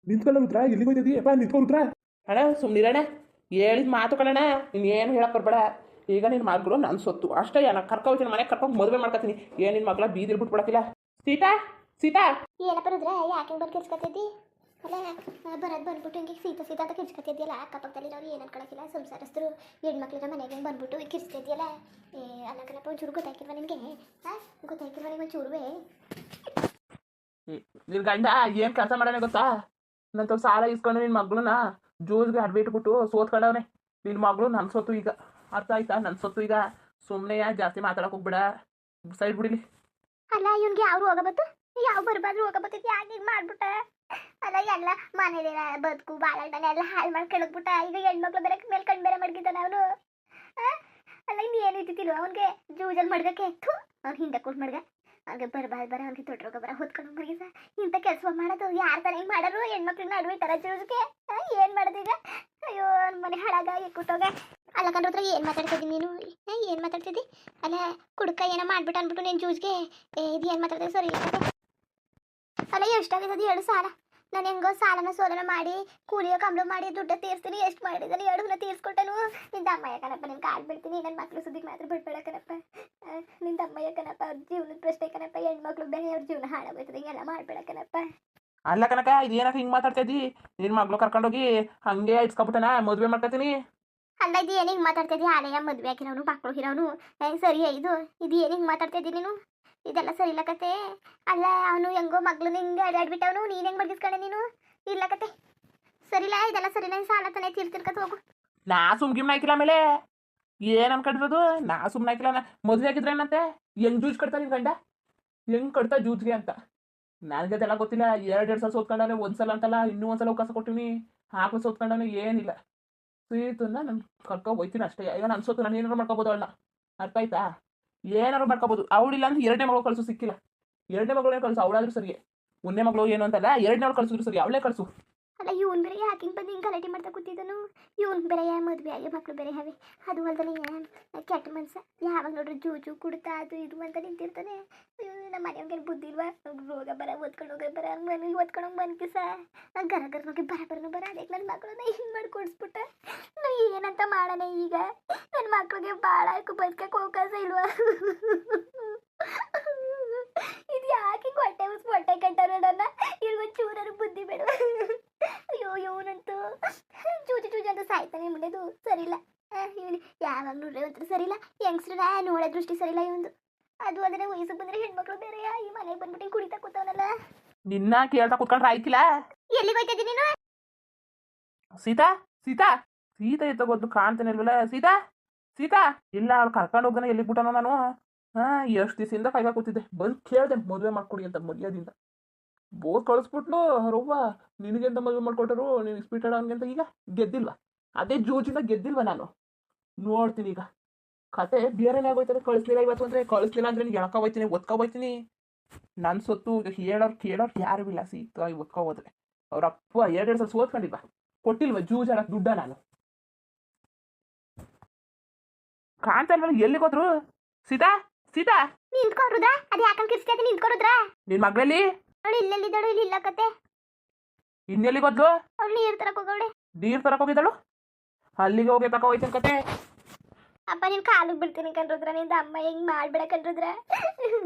ನಿಂತ್ಕೊಳ್ಳ ರುದ್ರ ಎಲ್ಲಿಗೆ ಹೋಯ್ತದೀಯಪ್ಪ ನಿಂತ್ಕೊ ರುದ್ರ. ಅಣ್ಣ ಸುಮ್ಮನಿರಣ್ಣ, ಹೇಳಿದ ಮಾತು ಕಣಣ್ಣ, ಇನ್ನೇನು ಹೇಳಕ್ಕೆ ಬರ್ಬೇಡ. ಈಗ ನಿನ್ನ ಮಗಳು ನನ್ನ ಸೊತ್ತು ಅಷ್ಟೇ. ನಾನು ಕರ್ಕೊಳ್ತೀನಿ, ಮನೆಗೆ ಕರ್ಕೊಂಡು ಮದುವೆ ಮಾಡ್ಕೊತೀನಿ. ಏನು ನಿನ್ನ ಮಗಳ ಬೀದಿಲ್ ಬಿಟ್ಬಿಡಕ್ಕಿಲ್ಲ. ಸೀತಾ ಸೀತಾ ಏನಪ್ಪ ರುದ್ರ ಯಾಕೆ ಬಂದು ಕಿರ್ಚ್ಕೊತಿದ್ದಿ? ಅಲ್ಲ ಬರೋದು ಬಂದ್ಬಿಟ್ಟು ಹಿಂಗೆ ಸೀತಾ ಸೀತಾ ಅಂತ ಕಿರ್ಚ್ಕೊತಿದ್ಯಲ್ಲ, ಅಕ್ಕಪಕ್ಕದಲ್ಲಿ ನಾವು ಏನು ಅನ್ಕೊಳಕ್ಕಿಲ್ಲ, ಸಂಸಾರಸ್ಥರು ಹೆಣ್ಮಕ್ಳಿರ ಮನೆಗೆ ಹೆಂಗೆ ಬಂದ್ಬಿಟ್ಟು ಕಿರ್ಚ್ತಿದ್ಯಲ್ಲ. ಅಲ್ಲ ಕಣಪ್ಪ ಒಂಚೂರು ಗೊತ್ತಾಯ್ಕಿಲ್ವ ನಿನಗೆ? ಹಾಂ ಗೊತ್ತಾಯ್ಕಿಲ್ವ ನಿಮ್ಗೆ ಒಂಚೂರುವೆ? ನಿನ್ನ ಗಂಡ ಏನು ಕೆಲಸ ಮಾಡೋಣ ಗೊತ್ತಾ? ನಂತ ಸಾಲ ಇಸ್ಕೊಂಡು ನಿನ್ನ ಮಗಳನ್ನ ಜೂಜ್ಗೆ ಅಡ್ಬಿಟ್ಬಿಟ್ಟು ಸೋತ್ಕೊಂಡವನೆ. ನಿನ್ನ ಮಗಳು ನನ್ನ ಸೊತ್ತು ಈಗ, ಅರ್ಥ ಆಯ್ತಾ? ನನ್ನ ಸೊತ್ತು ಈಗ. ಸುಮ್ಮನೆ ಜಾಸ್ತಿ ಮಾತಾಡಕ್ಕೆ ಹೋಗ್ಬೇಡ, ಸೈಡ್ ಬಿಡಿಲಿ. ಅಲ್ಲ ಇವ್ನಿಗೆ ಯಾರು ಹೋಗಬತ್ತು, ಯಾವ ಬರಬಾದ್ರು ಹೋಗಬತ್ತೈತಿ, ಯಾಕೆ ಹಿಂಗೆ ಮಾಡ್ಬಿಟ್ಟ? ಅಲ್ಲ ಎಲ್ಲ ಮನೇಲಿನ ಬದುಕು ಬಾಳಣ್ಣ ಎಲ್ಲ ಹಾಳು ಮಾಡಿ ಕೆಳಗ್ಬಿಟ್ಟ. ಈಗ ಹೆಣ್ಮಕ್ಳು ಬೇರೆ ಮೇಲೆ ಕಣ್ಣು ಬೇರೆ ಮಡ್ಗಿದ್ದಾನೆ ಅವನು. ಅಲ್ಲ ಇನ್ನು ಏನು ಇದ್ದಿತ್ತಿಲ್ವ ಅವನಿಗೆ ಜೂಜಲ್ಲಿ ಮಡ್ಗಕ್ಕೆ? ಅವ್ನು ಹಿಂದೆ ಕೊಟ್ಟು ಮಡ್ಗ ಅವ್ನಿಗೆ ಬರಬಾರ್ದು ಬರ, ಅವ್ನಿಗೆ ತೊಟ್ರೋಗ ಬರ ಹೊತ್ಕೊಂಡು ಮಡ್ಗಿ ಸಹ ಇಂಥ ಕೆಲಸ ಮಾಡೋದು ಯಾರು ತಾನೇ ಹಿಂಗೆ ಮಾಡೋರು? ಹೆಣ್ಮಕ್ಳನ್ನ ನಡುವಿಟ್ಟಾರ ಜೂಜ್ಗೆ. ಏನು ಮಾಡೋದು ಈಗ? ಅಯ್ಯೋ ನನ್ನ ಮನೆ ಹಾಳಾಗ ಎಕ್ಕುಟ್ಟೋಗ. ಅಲ್ಲ ಕಂಡ್ರ ಹತ್ರ ಏನು ಮಾತಾಡ್ತಿದ್ದೀನಿ ನೀನು? ಏನು ಮಾತಾಡ್ತಿದ್ದಿ? ಅಲ್ಲ ಕುಡ್ಕ ಏನೋ ಮಾಡ್ಬಿಟ್ಟು ಅಂದ್ಬಿಟ್ಟು ನೀನು ಜೂಜ್ಗೆ ಇದು ಏನು ಮಾತಾಡ್ತಿದ್ದೆ? ಸರಿ ಅಲ್ಲ ಎಷ್ಟಾಗಿದೆ ಹೇಳು ಸಾಲ? ನಾನು ಹೆಂಗೋ ಸಾಲನ ಸೋಲನ ಮಾಡಿ ಕೂಲಿಯೋ ಕಂಬಳು ಮಾಡಿ ದುಡ್ಡ ತೀರ್ಸ್ತೀನಿ. ಎಷ್ಟು ಮಾಡಿದ್ದಾನೆ ಹೇಳುನ ತೀರ್ಸ್ಕೊಟ್ಟನು. ನಿಂದ ಅಮ್ಮಯ್ಯ ಕಣಪ್ಪ, ನಿನ್ನ ಕಾಲು ಬಿಡ್ತೀನಿ. ನನ್ನ ಮಕ್ಳು ಸುದ್ದಿಗೆ ಮಾತ್ರ ಬಿಡ್ಬೇಡ ಕಣಪ್ಪ. ನಿಂದ ಅಮ್ಮಯ್ಯ ಕಣಪ್ಪ, ಅವ್ರ ಜೀವನದ ಪ್ರಶ್ನೆ ಕಣಪ್ಪ. ಹೆಣ್ಮಕ್ಳು ಬೇರೆ ಅವ್ರ ಜೀವನ ಹಾಳಾಗೋಯ್ತದೆ, ಹಿಂಗೆಲ್ಲ ಮಾಡ್ಬೇಡ ಕಣಪ್ಪ. ಅಲ್ಲ ಕನಕ, ಇದೇನಕ ಹಿಂಗೆ ಮಾತಾಡ್ತಾ ಇದ್ದಿ? ನಿನ್ನ ಮಗಳು ಕರ್ಕೊಂಡೋಗಿ ಹಂಗೆ ಇಸ್ಕೊಬಿಟ್ಟನ ಮದುವೆ ಮಾಡ್ಕೊತೀನಿ. ಅಲ್ಲ ಇದು ಏನು ಹಿಂಗೆ ಮಾತಾಡ್ತಿದ್ದಿ? ಆಲೆಯ ಮದುವೆ ಹಾಕಿರೋನು ಮಕ್ಕಳು ಹಿರೋನು ಸರಿ ಇದು ಏನು ಹಿಂಗೆ ಮಾತಾಡ್ತಿದ್ದಿ ನೀನು? ಇದೆಲ್ಲ ಸರಿ ಇಲ್ಲ ಕತೆ. ಅಲ್ಲ ಅವನು ಹೆಂಗೋ ಮಗ್ಳು ಹಿಂಗೆ ಅಡ್ಬಿಟ್ಟವನು, ನೀನು ಹೆಂಗೆ ಮಡಗಿಸ್ಕೊಂಡೆ ನೀನು? ಇಲ್ಲ ಕತೆ ಸರಿಲ್ಲ, ಇದೆಲ್ಲ ಸರಿನಾ? ಸಾಲ ತಾನೇ ತೀರ್ತಿರ್ಕತ್ ಹೋಗು. ನಾ ಸುಮ್ಗಿಮ್ನ ಆಯ್ತಿಲ್ಲ. ಆಮೇಲೆ ಏನು ಅನ್ಕೊಂಡಿರೋದು? ನಾ ಸುಮ್ಮನೆ ಆಯ್ತಿಲ್ಲ. ಮದುವೆ ಆಗಿದ್ರೆ ಏನಂತೆ ಹೆಂಗ್ ಜೂಜ್ ಕಟ್ತಾ ನಿನ್ ಗಂಡ? ಹೆಂಗ್ ಕಟ್ತಾ ಜೂಜ್ಗೆ ಅಂತ ನನಗೆ ಅದೆಲ್ಲ ಗೊತ್ತಿಲ್ಲ. ಎರಡು ಸಲ ಸೋತ್ಕೊಂಡವನೆ, ಒಂದ್ಸಲ ಅಂತಲ್ಲ ಇನ್ನೂ ಒಂದ್ಸಲ ಅವಕಾಶ ಕೊಟ್ಟಿನಿ. ಹಾಕಲು ಸೋತ್ಕೊಂಡವನೆ ಏನಿಲ್ಲ. ಸೀತನ್ನ ನಾನು ಕರ್ಕೊ ಹೋಯ್ತೀನಿ ಅಷ್ಟೇ. ಈಗ ನನ್ನ ಸೋತು ನಾನು ಏನಾರು ಮಾಡ್ಕೋಬೋದು ಅವಳನ್ನ, ಅರ್ಥ ಆಯ್ತಾ? ಏನಾರು ಮಾಡ್ಕೋಬೋದು. ಅವಳಿಲ್ಲ ಅಂದ್ರೆ ಎರಡನೇ ಮಗಳು ಕಳಿಸು, ಸಿಕ್ಕಿಲ್ಲ ಎರಡನೇ ಮಗಳೇ ಕಳಿಸು. ಅವಳಾದ್ರೂ ಸರಿಯೇ, ಒಂದೇ ಮಗಳು ಏನು ಅಂತಲ್ಲ, ಎರಡನೇ ಮಗಳು ಕಳಿಸಿದ್ರು ಸರಿ, ಅವಳೇ ಕಳಿಸು. ಅಲ್ಲ ಇವನು ಬೇರೆ ಯಾಕೆ ಹಿಂಗೆ ಬಂದು ಹಿಂಗೆ ಗಲಾಟೆ ಮಾಡ್ತಾ ಕೂತಿದ್ದನು? ಇವನು ಬೇರೆ ಮದುವೆ ಆಗಿ ಮಕ್ಕಳು ಬೇರೆ ಹವೆ. ಅದು ಅಲ್ದಲೆ ಕೆಟ್ಟ ಮನ್ಸ, ಯಾವಾಗ ನೋಡ್ರಿ ಜೂಜು ಕುಡ್ತಾ ಅದು ಇದು ಅಂತ ನಿಂತಿರ್ತಾನೆ. ನಮ್ಮ ಮನೆಯವ್ರಿಗೆ ಬುದ್ಧಿ ಇಲ್ವಾ? ರೋಗ ಬರ ಓದ್ಕೊಂಡು ಹೋಗಿ ಬರ ಮನೇಲಿ ಓದ್ಕೊಂಡೋಗಿ ಬಂದ್ಕಿಸ ಗರ ಗರ ನೋಗಿ ಬರನು ಬರ. ಅದಕ್ಕೆ ನನ್ನ ಮಕ್ಕಳನ್ನ ಹಿಂಗೆ ಮಾಡಿ ಕೊಡಿಸ್ಬಿಟ್ಟ. ನಾವು ಏನಂತ ಮಾಡೋಣ ಈಗ? ನನ್ನ ಮಕ್ಳಿಗೆ ಭಾಳ ಬದುಕಕ್ಕೆ ಅವಕಾಶ ಇಲ್ವಾ? ಇದು ಯಾಕೆ ಹೊಟ್ಟೆ ಕಟ್ಟಾರ ನನ್ನ? ಇವ್ರಿಗೊಂದು ಚೂರಾರು ಬುದ್ಧಿ ಬೇಡ. ಅಯ್ಯೋ ಇವನಂತೂ ಚೂಚು ಅಂತ ಸಾಯ್ತಾನೆ. ಮುಂಡೆದು ಸರಿಯಿಲ್ಲ. ಇವನು ಯಾವಾಗ ನೋಡ್ರೆ ಒಂಥರ ಸರಿಯಿಲ್ಲ. ಯಂಗ್ಸ್ಟ್ರ ನೋಡೋ ದೃಷ್ಟಿ ಸರಿಯಿಲ್ಲ ಇವಂದು. ಅದು ಅದನ್ನೇ ವಯಸ್ಸಿಗೆ ಬಂದರೆ ಹೆಣ್ಮಕ್ಳು ಬೇರೆ ಈ ಮನೆಗೆ ಬಂದ್ಬಿಟ್ಟು ಕುಡಿತಾ ಕೂತವನಲ್ಲ. ನಿನ್ನ ಕೇಳ್ತಾ ಕೂತ್ಕೊಂಡ್ರೆ ಆಯ್ತಿಲ್ಲ. ಎಲ್ಲಿಗೆ ಹೋಯ್ತಿದ್ದಿ ನೀನು? ಸೀತಾ ಸೀತಾ ಸೀತಾ ಎತ್ತಗೋದು ಕಾಣ್ತಾನೆ ಇಲ್ವಲ್ಲ? ಸೀತಾ ಸೀತಾ ಇಲ್ಲ, ಅವ್ಳು ಕರ್ಕೊಂಡು ಹೋಗೋಣ. ಎಲ್ಲಿ ಬಿಟ್ಟನೋ ನಾನು? ಎಷ್ಟು ದಿವಸದಿಂದ ಕೈಗ ಕೂತಿದ್ದೆ, ಬಂದು ಕೇಳಿದೆ ಮದುವೆ ಮಾಡ್ಕೊಡಿ ಅಂತ ಮರ್ಯಾದಿಂದ. ಬೋದ್ ಕಳಿಸ್ಬಿಟ್ಲು ರವ್ವ. ನಿನಗೆಂತ ಮದುವೆ ಮಾಡ್ಕೊಟ್ಟರು, ನೀನು ಇಸ್ಪೀಟಾಡ ಅಂತ. ಈಗ ಗೆದ್ದಿಲ್ವಾ? ಅದೇ ಜೂಜಿಂದ ಗೆದ್ದಿಲ್ವ ನಾನು? ನೋಡ್ತೀನಿ ಈಗ ಕತೆ ಬೇರೆನೇ ಆಗೋಯ್ತದೆ. ಕಳಿಸ್ಲಿಲ್ಲ ಇವತ್ತು ಅಂದರೆ ಕಳಿಸ್ಲಿಲ್ಲ ಅಂದ್ರೆ ನೀನು ಎಳ್ಕೊ ಹೋಯ್ತೀನಿ, ಒತ್ಕೊ ಹೋಯ್ತೀನಿ. ನನ್ನ ಸೊತ್ತು ಈಗ ಕೇಳೋರು ಯಾರು ಇಲ್ಲ. ಸೀತಾ ಒತ್ಕೊ ಹೋದ್ರೆ ಅವ್ರ ಅಪ್ಪ ಎರಡು ಸಲ ಸೋತ್ಕೊಂಡಿಲ್ವ, ಕೊಟ್ಟಿಲ್ವ ಜೂಜ್ ಆಡಕ್ಕೆ ದುಡ್ಡ ನಾನು? ಕಾಣ್ತಾ ಇಲ್ವಲ್ಲ, ಎಲ್ಲಿಗೆ ಹೋದ್ರು? ಸೀತಾ ಸೀತಾ ನಿಂತ್ಕೊರುದ? ಅದು ಯಾಕಂತ ಕಿರ್ಸ್ತಾ ನಿಂತ್ಕೊರುದ್ರ? ನಿನ್ ಮಗಳಲ್ಲಿ ಅವಳು ಇಲ್ಲೆಲ್ಲಿದ್ದಾಳು? ಇಲ್ಲಿ ಇಲ್ಲ ಕತೆ. ಇನ್ನೆಲ್ಲಿಗೆ ಹೋದ್ಲು? ಅವಳು ನೀರು ತರಕ್ ಹೋಗವಳೆ. ನೀರು ತರಕ್ ಹೋಗಿದ್ದಳು? ಅಲ್ಲಿಗೆ ಹೋಗಿ ತಕ ಹೋಯ್ತನ್ ಕತೆ. ಅಪ್ಪ ನೀನು ಕಾಲಿಗೆ ಬಿಡ್ತೀನಿ ಕಣ್ರುದ್ರ. ನಿಂದ ಅಮ್ಮ ಹೆಂಗೆ ಮಾಡ್ಬೇಡ ಕಣ್ರುದ್ರ.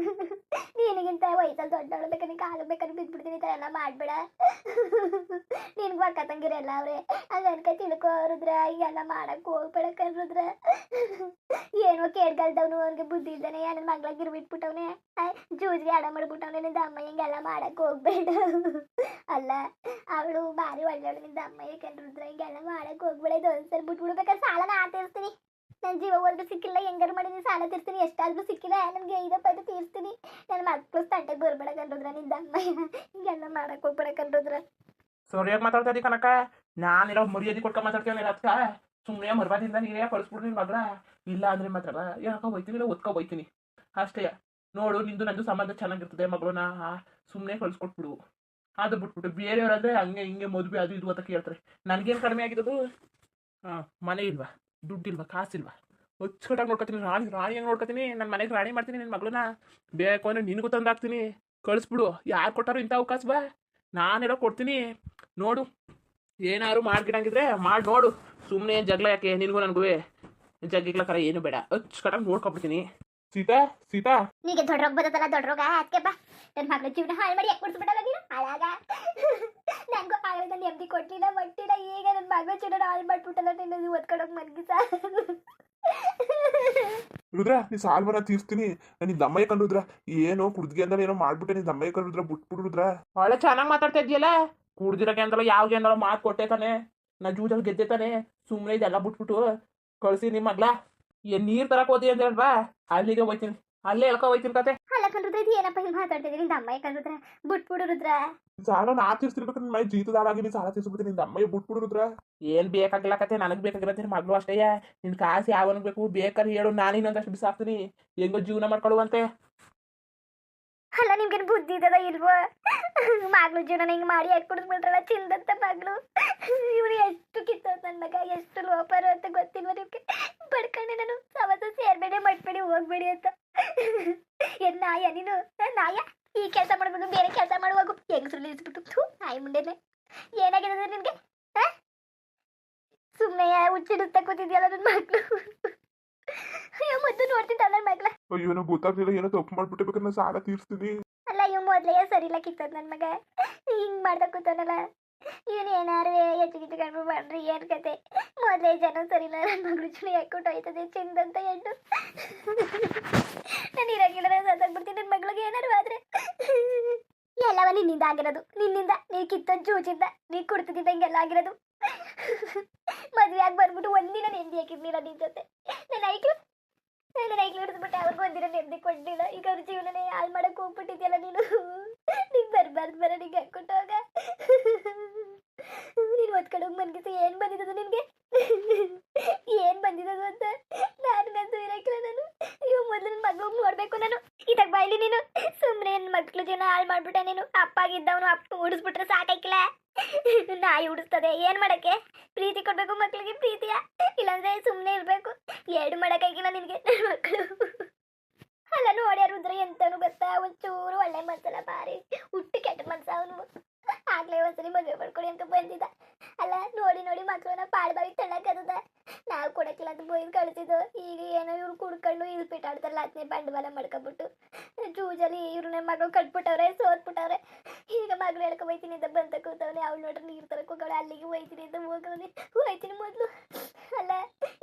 ನಿನಗಿಂತ ವಯಸ್ಸಲ್ಲಿ ದೊಡ್ಡವಳು ಬೇಕಾದ್ರೆ ನೀನು ಕಾಲು ಬೇಕಾದ್ರೆ ಬಿದ್ದುಬಿಡ್ತೀನಿ. ಈ ಥರ ಎಲ್ಲ ಮಾಡಬೇಡ. ನಿನ್ಗೆ ಅಕ್ಕ ತಂಗಿರಲ್ಲ ಅವ್ರೆ, ಹಂಗನ್ಕ ತಿಳ್ಕೋರುದ್ರ. ಈಗೆಲ್ಲ ಮಾಡಕ್ಕೆ ಹೋಗ್ಬೇಡ ಕಣ್ರುದ್ರ. ಏನೋ ಕೇಳ್ಗಲ್ದವನು, ಅವ್ನಿಗೆ ಬುದ್ಧಿ ಇದ್ದಾನೆ. ನನ್ನ ಮಗ್ಳಾಗ ಇರ್ಬಿಟ್ಬಿಟ್ಟವನೆ, ಜೂಜ್ಗೆ ಆಡ ಮಾಡ್ಬಿಟ್ಟವನೆ. ನಿಂದ ಅಮ್ಮ ಹಿಂಗೆಲ್ಲ ಮಾಡಕ್ಕೆ ಹೋಗ್ಬೇಡ. ಅಲ್ಲ ಅವಳು ಭಾರಿ ಒಳ್ಳೆಯವಳು ನಿಂದ ಅಮ್ಮ. ಕಣ್ರುದ್ರ ಹಿಂಗೆಲ್ಲ ಮಾಡಕ್ಕೆ ಹೋಗ್ಬೇಡ. ಇದು ಒಂದ್ಸರಿ ಬಿಟ್ಬಿಡ್ಬೇಕಾದ್ರೆ ಸಾಲ ನಾ ತೀರಿಸ್ತೀನಿ. ನನ್ನ ಜೀವ ಒಂದು ಸಿಕ್ಕಿಲ್ಲ, ಹೆಂಗಾರು ಮಾಡಿ ನೀನು ಸಾಲ ತೀರ್ತೀನಿ. ಎಷ್ಟಾದ್ರೂ ಸಿಕ್ಕಿಲ್ಲ ನನಗೆ 5 ತೀರಿಸ್ತೀನಿ. ನನ್ನ ಮಕ್ಕಳು ತಂಟೆಗೆ ಬರ್ಬೇಡ ಕಣ್ರುದ್ರ. ನಿಂದ ಅಮ್ಮ ಹಿಂಗೆಲ್ಲ ಮಾಡಕ್ಕೆ ಹೋಗ್ಬೇಡ ಕಣ್ರುದ್ರ. ಸರಿಯಾಗಿ ಮಾತಾಡ್ತಾ ಇದ್ದೀವಿ ಕನಕ. ನಾನಿರೋ ಮರ್ಯಾದೆ ಕೊಟ್ಕೊಂಡು ಮಾತಾಡ್ತೀವಿ ಅದಕ್ಕ. ಸುಮ್ಮನೆ ಮರ್ಬಾದಿಂದ ನೀನೇ ಕಳಿಸ್ಬಿಡ್ರಿ ನಿನ್ನ ಮಗಳ. ಇಲ್ಲ ಅಂದ್ರೆ ಮಾತ್ರ ಯಾಕೋ ಹೋಯ್ತೀನಿ, ಇಲ್ಲ ಒತ್ಕೊ ಹೋಯ್ತೀನಿ ಅಷ್ಟೇ. ನೋಡು ನಿಂದು ನಂದು ಸಂಬಂಧ ಚೆನ್ನಾಗಿರ್ತದೆ, ಮಗಳನ್ನ ಸುಮ್ಮನೆ ಕಳಿಸ್ಕೊಟ್ಬಿಡು. ಅದು ಬಿಟ್ಬಿಟ್ಟು ಬೇರೆಯವರಾದ್ರೆ ಹಂಗೆ ಹಿಂಗೆ ಮದುವೆ ಅದು ಇದು ಅಂತ ಕೇಳ್ತಾರೆ. ನನಗೇನು ಕಡಿಮೆ ಆಗಿರೋದು? ಮನೆ ಇಲ್ವಾ, ದುಡ್ಡಿಲ್ವಾ, ಕಾಸಿಲ್ವಾ? ಹೊಚ್ಕಟ್ಟಾಗಿ ನೋಡ್ಕೊತೀನಿ. ರಾಣಿಯಾಗಿ ನೋಡ್ಕೊತೀನಿ. ನನ್ನ ಮನೆಗೆ ರಾಣಿ ಮಾಡ್ತೀನಿ. ನಿನ್ನ ಮಗಳನ್ನ ಬೇಕು ಅಂದರೆ ನಿನಗೂ ತಂದಾಕ್ತೀನಿ. ಕಳಿಸ್ಬಿಡು. ಯಾರು ಕೊಟ್ಟಾರು ಇಂಥ ಅವಕಾಶ? ಬಾ, ನಾನೆಲ್ಲ ಕೊಡ್ತೀನಿ. ನೋಡು ಏನಾದ್ರು ಮಾಡ್ಕಿಡಂಗಿದ್ರೆ ಮಾಡಿ ನೋಡು. ಸುಮ್ಮನೆ ಜಗಳ ಯಾಕೆ ನಿನಗೂ ನನಗೂ ಜಗ್ಗಿಗ್ಲಕ್ಕರ ಏನು ಬೇಡ, ಅಚ್ಚುಕಟ್ಟಾಗಿ ನೋಡ್ಕೊಬಿಡ್ತೀನಿ. ಸೀತಾ ಸೀತಾ ನೀಗೆ ದೊಡ್ಡ ರೋಗ ಬದತ್ತಲ್ಲ, ದೊಡ್ಡ ರೋಗ ಅದಕ್ಕೆ ಬಾ. ನನ್ನ ಮಗಳ ಜೀವನ ಹಾಳು ಮಾಡಿ ಯಾಕೆ ಕೊಡ್ಸ್ಬಿಟ್ಟಲ್ಲ ನೀನು ಹಾಳಾಗ. ನನಗೂ ಆಗಲಿಲ್ಲ, ನೆಮ್ಮದಿ ಕೊಟ್ಟಿಲ್ಲ ಮಟ್ಟಿಲ್ಲ. ಈಗ ನನ್ನ ಮಗಳ ಜೀವನ ಹಾಳು ಮಾಡ್ಬಿಟ್ಟಲ್ಲ ನೀನು. ಓದ್ಕೊಡೋಕೆ ಮನ್ಗಿಸ. ರುದ್ರ ನೀ ಸಾಲ್ವನ ತೀರ್ಸ್ತೀನಿ. ನಾನು ನಿನ್ ದಮ್ಮಯ್ಯ ಕಂಡು ರುದ್ರ, ಏನೋ ಕುಡ್ದ್ಗೆ ಅಂದ್ರೆ ಏನೋ ಮಾಡ್ಬಿಟ್ಟೆ. ನಿನ್ ದಮ್ಮಯ್ಯ ಕಂಡು ರುದ್ರ, ಬಿಟ್ಬಿಡು ರುದ್ರ. ಒಳ್ಳೆ ಚೆನ್ನಾಗಿ ಮಾತಾಡ್ತಾ ಇದೆಯಲ್ಲ. ಕುಡ್ದಿರಕ್ಕೆ ಅಂತಲ್ಲ ಯಾವ್ಗೆ ಅಂದಲ್ಲ ಮಾತು ಕೊಟ್ಟೆ ತಾನೆ. ನಾ ಜೂಜಲ್ಲಿ ಗೆದ್ದೆ ತಾನೆ. ಸುಮ್ಮನೆ ಇದೆಲ್ಲ ಬಿಟ್ಬಿಟ್ಟು ಕಳ್ಸಿ ನಿಮ್ಮ ಮಗ್ಲ. ಏನ್ ನೀರ್ ತರಕ್ ಹೋದಿ ಅಂತ ಹೇಳ್ಬಾ, ಅಲ್ಲಿಗೆ ಹೋಯ್ತೀನಿ, ಅಲ್ಲೇ ಹೇಳ್ಕೊ ಹೋಯ್ತೀನಿ ಕತೆ. ಅಲ್ಲ ಕಂಡ್ರುದ್ರ, ಇದು ಏನಪ್ಪ ಹಿಂಗೆ ಮಾತಾಡ್ತಿದ್ದೀನಿ? ನಿನ್ನ ಅಮ್ಮ ಕಂಡ್ರುದ್ರ ಬಿಟ್ಬಿಡು ರುದ್ರ. ಸಾಲ ನಾ ತೀರ್ಸ್ತಿರ್ಬೇಕು. ನನ್ನ ಮೈ ಜೀತದಾಳಾಗಿ ನೀನ್ ಸಾಲ ತೀರ್ಸ್ಬಿಡ್ತೀನಿ. ನಿನ್ ದಮ್ಮಯ್ಯ ಬಿಟ್ಬಿಡು ರುದ್ರ. ಏನ್ ಬೇಕಾಗಿಲ್ಲ ಕತೆ, ನನಗ್ ಬೇಕಾಗಿರತ್ತೆ ಮಗಳು ಅಷ್ಟೇ. ನಿನ್ ಕಾಸು ಯಾವನಿಗೆ ಬೇಕು ಬೇಕಾದ್ರೆ ಹೇಳು, ನಾನು ಇನ್ನೊಂದಷ್ಟು ಬಿಸಾಕ್ತೀನಿ. ಹೆಂಗೋ ಜೀವನ ಮಾಡ್ಕೊಳ್ಳುವಂತೆ. ಅಲ್ಲ ನಿಮ್ಗೇನು ಬುದ್ಧಿ ಇದ್ದದ ಇಲ್ವೋ? ಮಗಳು ಜೀವನ ಹಿಂಗೆ ಮಾಡಿ ಯಾಕೆ ಕುಡಿಸ್ಬಿಟ್ರಲ್ಲ ಚಿಂದಂತ ಮಗಳು. ಇವ್ರು ಎಷ್ಟು ಕಿತ್ತೋದು ನನ್ನ ಮಗ, ಎಷ್ಟು ಲೋಪರು ಅಂತ ಗೊತ್ತಿಲ್ವ ನಿಮ್ಗೆ? ಪಡ್ಕೊಂಡೆ ನಾನು ಸವತ್ತು ಸೇರ್ಬೇಡಿ ಮಟ್ಬೇಡಿ ಹೋಗ್ಬೇಡಿ ಅಂತ. ಏನ್ ನಾಯ ನೀನು? ನಾಯ ಈ ಕೆಲಸ ಮಾಡ್ಬೇಕು, ಬೇರೆ ಕೆಲಸ ಮಾಡುವಾಗ ಹೆಂಗಸರು ನಿಲ್ಲಿಸ್ಬಿಟ್ಟು ನಾಯಿ ಮುಂದೆನೆ. ಏನಾಗಿದೆ ನಿನ್ಗೆ? ಸುಮ್ಮನೆ ಹುಚ್ಚಿಡುತ್ತಾ ಕೂತಿದ್ಯಲ್ಲ ನನ್ನ ಮಗಳು. ಅಯ್ಯೋ ಮೊದಲು ನೋಡ್ತಿದ್ದ ನನ್ನ ಮಗಳ. ಅಯ್ಯೋ ನಂಗೆ ಗೊತ್ತಾಗ್ಲಿಲ್ಲ, ಏನೋ ತಪ್ಪು ಮಾಡ್ಬಿಟ್ಟೆ. ಬೇಕಾದ್ರೆ ನಾನು ಸಾಲ ತೀರ್ಸ್ತೀನಿ. ಅಲ್ಲ ಇವ್ ಮೊದ್ಲೇ ಸರಿ ಇಲ್ಲ ಕಿತ್ತದ್ ನನ್ನ ಮಗ. ಹಿಂಗ್ ಮಾಡ್ದ ಕೂತಾನಲ್ಲ. ಇವನ್ ಏನಾರು ಹೆಚ್ಚು ಕಡಿಮೆ ಮಾಡ್ರಿ ಏನ್ ಕತೆ? ಮೊದ್ಲೇ ಜನ ಸರಿ ಇಲ್ಲ. ನನ್ನ ಮಗಳು ಚುಳಿ ಹಾಕ್ಬಿಟ್ಟು ಹೋಯ್ತದೆ ಚಿಂದಂತ ಹೆಣ್ಣು. ನಾನು ಇರಂಗಿಲ್ಲ, ನಾನು ಸತ್ತಾಗ್ಬಿಡ್ತೀನಿ. ನನ್ನ ಮಗಳಿಗೆ ಏನಾರು ಆದ್ರೆ ಎಲ್ಲವ ನಿನ್ನಿಂದ ಆಗಿರೋದು. ನಿನ್ನಿಂದ, ನೀ ಕಿತ್ತದ್ ಜೂಜಿಂದ, ನೀ ಕುಡ್ತಿದ್ದ ಹಿಂಗೆಲ್ಲ ಆಗಿರೋದು. ಮದ್ವೆ ಆಗಿ ಬಂದ್ಬಿಟ್ಟು ಒಂದಿನ ನೆಮ್ಮದಿ ಹಾಕಿರ್ಲಿಲ್ಲ ನಿನ್ ಜೊತೆ. ನನ್ನ ಐಕ್ಳು ಹಿಡಿದ್ಬಿಟ್ಟೆ, ಅವ್ರಿಗೂ ಒಂದಿನ ನೆಮ್ಮದಿ ಕೊಡ್ಲಿಲ್ಲ. ಈಗ ಅವ್ರ ಜೀವನನೇ ಹಾಳು ಮಾಡಕ್ ಹೋಗ್ಬಿಟ್ಟಿದ್ಯಲ್ಲ ನೀನು. ನೀನ್ ಬರ್ಬಾರ್ದು ಬರ, ನಿಂಗೆ ಹಾಕ್ಕೊಟ್ಟೋಗ. ನೀನು ಓದ್ಕೊಂಡೋಗಿ ಮನ್ಗಿಸಿ ಏನ್ ಬಂದಿದ್ದದು ನಿನ್ಗೆ? ಏನ್ ಬಂದಿದ್ದದು ಅಂತ ನನಗಂತೂ ಇರಕ್ಕಿಲ್ಲ. ನಾನು ಇವ್ ಮೊದ್ಲು ನನ್ನ ಮಗ ನೋಡ್ಬೇಕು. ನಾನು ಇದಾಗ ಬಾಯ್ಲಿ ನೀನು ಸುಮ್ಮನೆ ನನ್ನ ಮಕ್ಳು ಜೀವನ ಹಾಳು ಮಾಡ್ಬಿಟ್ಟೆ ನೀನು. ಅಪ್ಪಾಗಿದ್ದವನು ಅಪ್ಪ ಉಡಿಸ್ಬಿಟ್ರೆ ಸಾಕಾಯ್ಕಿಲ್ಲ. ನಾಯಿ ಉಡಿಸ್ತದೆ, ಏನ್ ಮಾಡಕ್ಕೆ? ಪ್ರೀತಿ ಕೊಡ್ಬೇಕು ಮಕ್ಳಿಗೆ, ಪ್ರೀತಿಯ ಇಲ್ಲಾಂದ್ರೆ ಸುಮ್ಮನೆ ಇರ್ಬೇಕು. ಎರಡು ಮಾಡಕ್ಕಾಗಿಲ್ಲ ನಿನ್ಗೆ ನನ್ನ ಮಕ್ಕಳು. ಅಲ್ಲ ನೋಡ್ಯಾರು ಉದ್ರೆ ಎಂತನು ಗೊತ್ತಾ? ಒಂಚೂರು ಒಳ್ಳೆ ಮನ್ಸಲ್ಲ, ಬಾರಿ ಹುಟ್ಟು ಕೆಟ್ಟ ಮನ್ಸ ಅವನು. ಆಗ್ಲೇ ಒಂದ್ಸಲಿ ಮದುವೆ ಮಾಡ್ಕೊಡಿ ಅಂತ ಬಂದಿದ್ದ. ಅಲ್ಲ ನೋಡಿ ನೋಡಿ ಮಕ್ಳನ್ನ ಪಾಳ್ಬಾವಿ ತಳ್ಳಕದ. ನಾವು ಕೊಡಕ್ಕಿಲ್ಲ ಅಂತ ಬೋಯ್ದು ಕಳಿಸಿದ್ದು. ಈಗ ಏನೋ ಇವ್ರು ಕುಡ್ಕೊಂಡು ಇದು ಬಿಟ್ಟಾಡ್ತಾರಲ್ಲ, ಅದನ್ನೇ ಬಂಡವಾಳ ಮಾಡ್ಕೊಬಿಟ್ಟು ಜೂಜಲ್ಲಿ ಇವ್ರನ್ನ ಮಗಳು ಕಟ್ಬಿಟ್ಟವ್ರೆ, ಸೋತ್ಬಿಟ್ಟವ್ರೆ. ಈಗ ಮಗಳು ಹೇಳ್ಕೊ ಹೋಯ್ತೀನಿ ಅಂತ ಬಂತ ಕೂತವನೆ. ಅವಳು ನೋಡ್ರಿ ನೀರು ತರಕ್ ಹೋಗೋಳೆ, ಅಲ್ಲಿಗೆ ಹೋಯ್ತೀನಿ ಅಂತ ಹೋಗವನೆ. ಹೋಯ್ತೀನಿ ಮೊದ್ಲು. ಅಲ್ಲ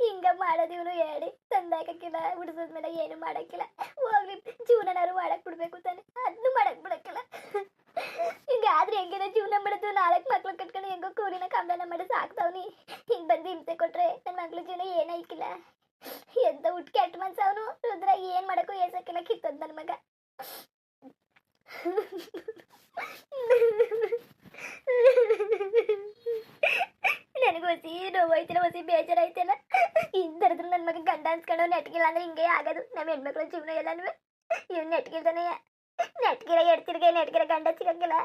ಹಿಂಗ ಮಾಡೋದು ಇವನು ಹೇಳಿ ತಂದಾಕಿಲ್ಲ, ಉಡಿಸೋದ್ಮೇಲೆ ಏನು ಮಾಡಕ್ಕಿಲ್ಲ. ಹೋಗ್ಲಿ ಜೀವನನಾರು ಮಾಡಕ್ ಬಿಡ್ಬೇಕು ತಾನೆ, ಅದನ್ನು ಮಾಡಕ್ ಬಿಡಕ್ಕಿಲ್ಲ. ಹಿಂಗಾದ್ರೆ ಹೆಂಗಿದೆ ಜೀವನ ಮಾಡೋದು? 4 ಮಕ್ಳು ಕಟ್ಕೊಂಡು ಹೆಂಗೋ ಕೂಲಿನ ಕಂಬಳನ ಮಾಡಿ ಸಾಕ್ತಾವ್ನಿ. ಹಿಂಗ್ ಬಂದು ಹಿಂಸೆ ಕೊಟ್ರೆ ನನ್ನ ಮಕ್ಳ ಜೀವನ ಏನಾಯ್ಕಿಲ್ಲ. ಎಂತ ಹುಟ್ಟು ಕೆಟ್ಟ ಮನ್ಸ ಅವನು. ರುದ್ರ ಏನ್ ಮಾಡಕ್ಕೂ ಏಸಕ್ಕಿಲ್ಲ, ಕಿತ್ತದ್ ನನ್ನ ಮಗ. ನನಗೂ ಹೊಸಿ ನೋವಾಯ್ತಿಲ್ಲ, ಹೊಸಿ ಬೇಜಾರಾಯ್ತಿಲ್ಲ. ಇಂದರದ್ರು ನನ್ನ ಮಗ ಗಂಡ ಅನ್ಸ್ಕೊಂಡು ನೆಟ್ಗಿಲ್ಲ ಅಂದ್ರೆ ಹಿಂಗೆ ಆಗೋದು ನಮ್ಮ ಹೆಣ್ಮಕ್ಳ ಜೀವನ ಎಲ್ಲನೂ. ಇವ್ ನೆಟ್ಗಿಲ್ದಾನೆ, ನೆಟ್ಗಿರ ಎಡ್ತಿರ್ಗೆ ನೆಟ್ಗಿರ ಗಂಡ ಸಿಗಕ್ಕಿಲ್ಲ,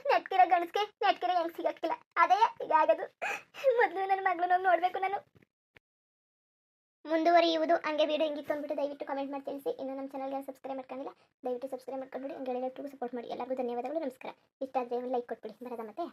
ನೆಟ್ಗಿರ ಗಂಡಸ್ಗೆ ನೆಟ್ಗಿರ ಹೆಂಗ್ ಸಿಗಕ್ಕಿಲ್ಲ. ಅದೇ ಈಗ ಆಗೋದು. ಮೊದಲು ನನ್ನ ಮಗಳು ನೋಡ್ಬೇಕು ನಾನು. ಮುಂದುವರಿಯುವುದು. ಹಂಗೆ ವಿಡಿಯೋ ಹೆಂಗಿತ್ತು ಅಂದ್ಬಿಟ್ಟು ದಯವಿಟ್ಟು ಕಮೆಂಟ್ ಮಾಡಿ ತಿಳಿಸಿ. ಇನ್ನು ನಮ್ಮ ಚಾನಲ್ಗೆ ಸಬ್ಸ್ಕ್ರೈಬ್ ಮಾಡ್ಕೊಂಡಿಲ್ಲ, ದಯವಿಟ್ಟು ಸಬ್ಸ್ಕ್ರೈಬ್ ಮಾಡ್ಕೊಂಡ್ಬಿಡಿ. ಗೆಳೆಯರಿಗೂ ಸಪೋರ್ಟ್ ಮಾಡಿ. ಎಲ್ಲರಿಗೂ ಧನ್ಯವಾದಗಳು, ನಮಸ್ಕಾರ. ಇಷ್ಟ ಆದರೆ ಒಂದು ಲೈಕ್ ಕೊಟ್ಬಿಡಿ. ಬರೋದ ಮತ್ತೆ.